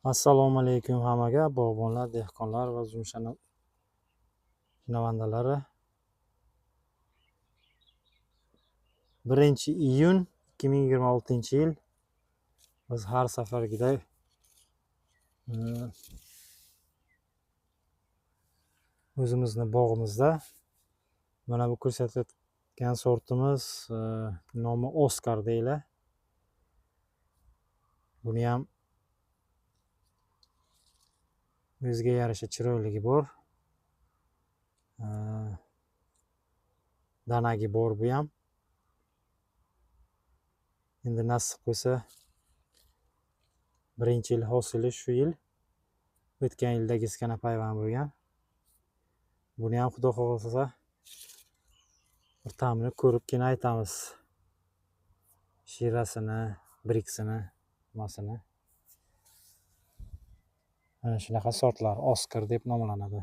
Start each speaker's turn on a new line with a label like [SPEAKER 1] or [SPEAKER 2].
[SPEAKER 1] Assalomu alaykum hammaga, bog'bonlar, dehqonlar va uzum shinavandalari. 1-iyun 2026-yil. Biz har safargidek o'zimizni bog'imizda mana bu ko'rsatayotgan sortimiz nomi Oskar deyiladi. Buni ham o'ziga yarasha chiroyligi bor. Danagi bor bu ham. Endi nasib qilsa 1-yil hosili shu yil. O'tgan yildagi iskana payvand bo'lgan. Buni ham xudo xohlasa bir ta'mini ko'rib keyin aytamiz. Shirasini, briksini, masini. Mana shunaqa sortlar Oskar deb nomlanadi.